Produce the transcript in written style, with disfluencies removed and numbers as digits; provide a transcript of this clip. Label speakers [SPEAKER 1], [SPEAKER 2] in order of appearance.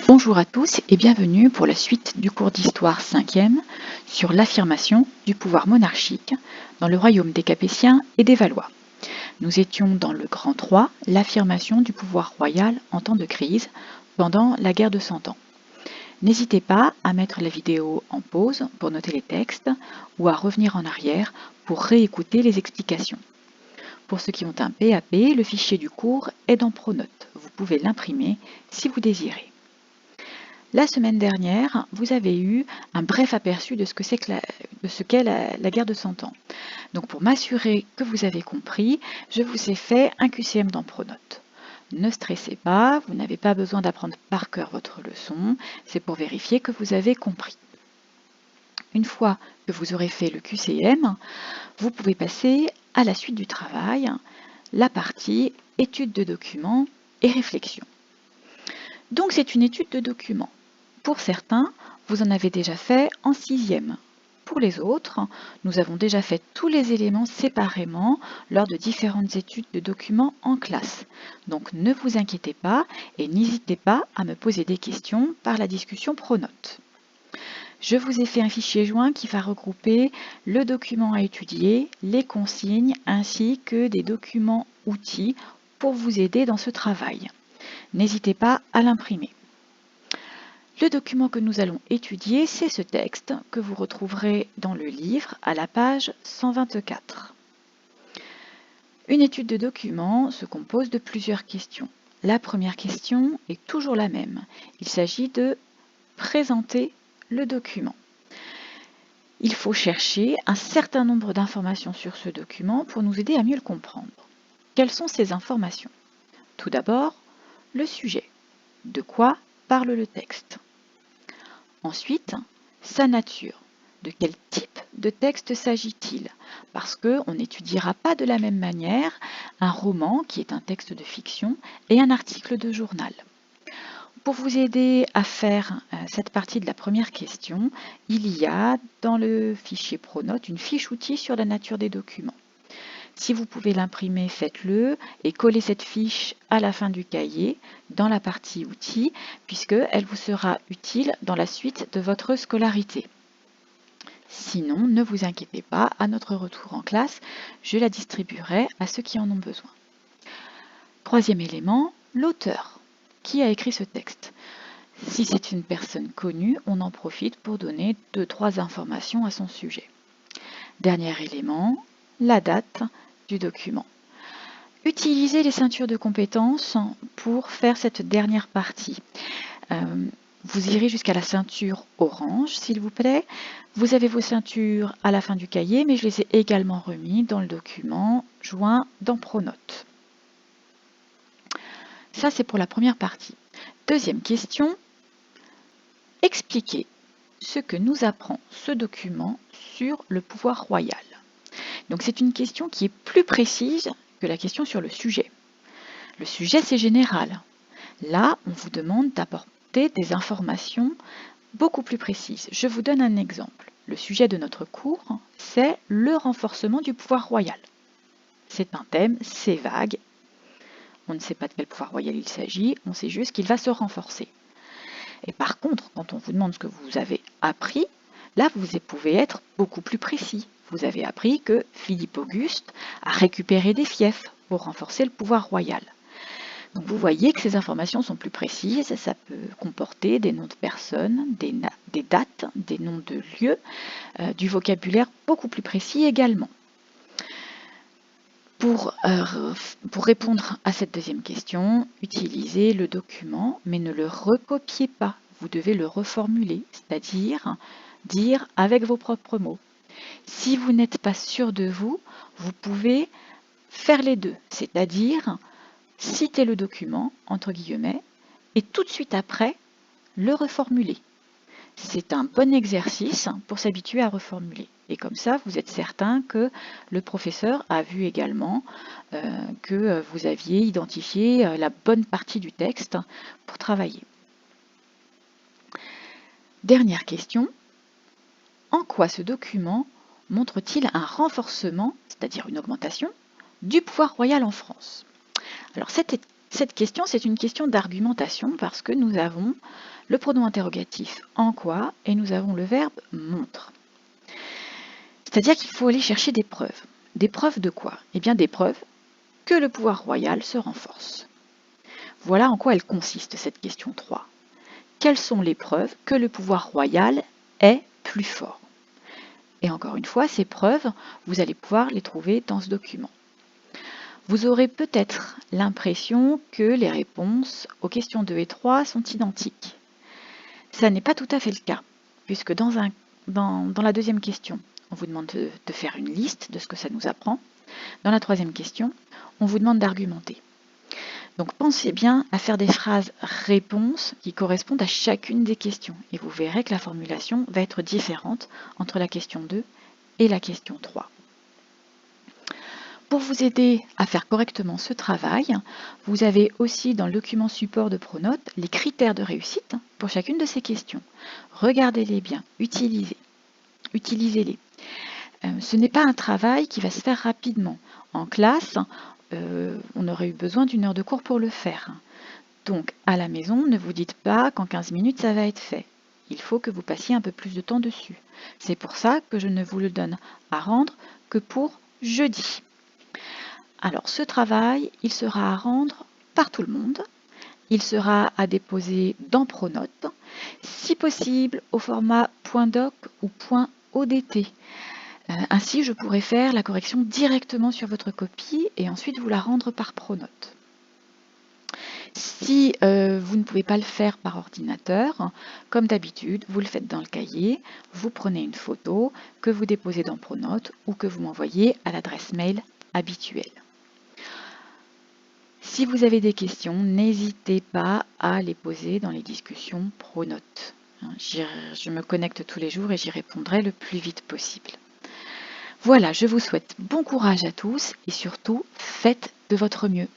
[SPEAKER 1] Bonjour à tous et bienvenue pour la suite du cours d'histoire 5e sur l'affirmation du pouvoir monarchique dans le royaume des Capétiens et des Valois. Nous étions dans le grand 3, l'affirmation du pouvoir royal en temps de crise pendant la guerre de Cent Ans. N'hésitez pas à mettre la vidéo en pause pour noter les textes ou à revenir en arrière pour réécouter les explications. Pour ceux qui ont un PAP, le fichier du cours est dans Pronote. Vous pouvez l'imprimer si vous désirez. La semaine dernière, vous avez eu un bref aperçu de ce qu'est la guerre de Cent Ans. Donc pour m'assurer que vous avez compris, je vous ai fait un QCM dans Pronote. Ne stressez pas, vous n'avez pas besoin d'apprendre par cœur votre leçon, c'est pour vérifier que vous avez compris. Une fois que vous aurez fait le QCM, vous pouvez passer à la suite du travail, la partie étude de documents et réflexion. Donc c'est une étude de documents. Pour certains, vous en avez déjà fait en 6e. Pour les autres, nous avons déjà fait tous les éléments séparément lors de différentes études de documents en classe. Donc ne vous inquiétez pas et n'hésitez pas à me poser des questions par la discussion Pronote. Je vous ai fait un fichier joint qui va regrouper le document à étudier, les consignes ainsi que des documents outils pour vous aider dans ce travail. N'hésitez pas à l'imprimer. Le document que nous allons étudier, c'est ce texte que vous retrouverez dans le livre à la page 124. Une étude de document se compose de plusieurs questions. La première question est toujours la même. Il s'agit de présenter le document. Il faut chercher un certain nombre d'informations sur ce document pour nous aider à mieux le comprendre. Quelles sont ces informations? Tout d'abord, le sujet. De quoi parle le texte? Ensuite, sa nature. De quel type de texte s'agit-il? Parce qu'on n'étudiera pas de la même manière un roman, qui est un texte de fiction, et un article de journal. Pour vous aider à faire cette partie de la première question, il y a dans le fichier Pronote une fiche outil sur la nature des documents. Si vous pouvez l'imprimer, faites-le et collez cette fiche à la fin du cahier dans la partie outils puisqu'elle vous sera utile dans la suite de votre scolarité. Sinon, ne vous inquiétez pas, à notre retour en classe, je la distribuerai à ceux qui en ont besoin. Troisième élément, l'auteur. Qui a écrit ce texte? Si c'est une personne connue, on en profite pour donner 2-3 informations à son sujet. Dernier élément, la date du document. Utilisez les ceintures de compétences pour faire cette dernière partie. Vous irez jusqu'à la ceinture orange, s'il vous plaît. Vous avez vos ceintures à la fin du cahier, mais je les ai également remis dans le document joint dans Pronote. Ça, c'est pour la première partie. Deuxième question, expliquez ce que nous apprend ce document sur le pouvoir royal. Donc c'est une question qui est plus précise que la question sur le sujet. Le sujet, c'est général. Là, on vous demande d'apporter des informations beaucoup plus précises. Je vous donne un exemple. Le sujet de notre cours, c'est le renforcement du pouvoir royal. C'est un thème, c'est vague. On ne sait pas de quel pouvoir royal il s'agit, on sait juste qu'il va se renforcer. Et par contre, quand on vous demande ce que vous avez appris, là, vous pouvez être beaucoup plus précis. Vous avez appris que Philippe Auguste a récupéré des fiefs pour renforcer le pouvoir royal. Donc vous voyez que ces informations sont plus précises, ça peut comporter des noms de personnes, des dates, des noms de lieux, du vocabulaire beaucoup plus précis également. Pour répondre à cette deuxième question, utilisez le document, mais ne le recopiez pas. Vous devez le reformuler, c'est-à-dire dire avec vos propres mots. Si vous n'êtes pas sûr de vous, vous pouvez faire les deux, c'est-à-dire citer le document, entre guillemets, et tout de suite après, le reformuler. C'est un bon exercice pour s'habituer à reformuler. Et comme ça, vous êtes certain que le professeur a vu également que vous aviez identifié la bonne partie du texte pour travailler. Dernière question. En quoi ce document montre-t-il un renforcement, c'est-à-dire une augmentation, du pouvoir royal en France? Alors cette Cette question, c'est une question d'argumentation parce que nous avons le pronom interrogatif en quoi et nous avons le verbe montre. C'est-à-dire qu'il faut aller chercher des preuves. Des preuves de quoi? Eh bien des preuves que le pouvoir royal se renforce. Voilà en quoi elle consiste cette question 3. Quelles sont les preuves que le pouvoir royal est plus fort? Et encore une fois, ces preuves, vous allez pouvoir les trouver dans ce document. Vous aurez peut-être l'impression que les réponses aux questions 2 et 3 sont identiques. Ça n'est pas tout à fait le cas, puisque dans la deuxième question, on vous demande de faire une liste de ce que ça nous apprend. Dans la troisième question, on vous demande d'argumenter. Donc pensez bien à faire des phrases réponses qui correspondent à chacune des questions, et vous verrez que la formulation va être différente entre la question 2 et la question 3. Pour vous aider à faire correctement ce travail, vous avez aussi dans le document support de Pronote les critères de réussite pour chacune de ces questions. Regardez-les bien, utilisez-les. Ce n'est pas un travail qui va se faire rapidement. En classe, on aurait eu besoin d'1 heure de cours pour le faire. Donc à la maison, ne vous dites pas qu'en 15 minutes ça va être fait. Il faut que vous passiez un peu plus de temps dessus. C'est pour ça que je ne vous le donne à rendre que pour jeudi. Alors ce travail, il sera à rendre par tout le monde. Il sera à déposer dans Pronote, si possible au format .doc ou .odt. Ainsi, je pourrai faire la correction directement sur votre copie et ensuite vous la rendre par Pronote. Si vous ne pouvez pas le faire par ordinateur, comme d'habitude, vous le faites dans le cahier, vous prenez une photo que vous déposez dans Pronote ou que vous m'envoyez à l'adresse mail habituelle. Si vous avez des questions, n'hésitez pas à les poser dans les discussions Pronote. Je me connecte tous les jours et j'y répondrai le plus vite possible. Voilà, je vous souhaite bon courage à tous et surtout, faites de votre mieux.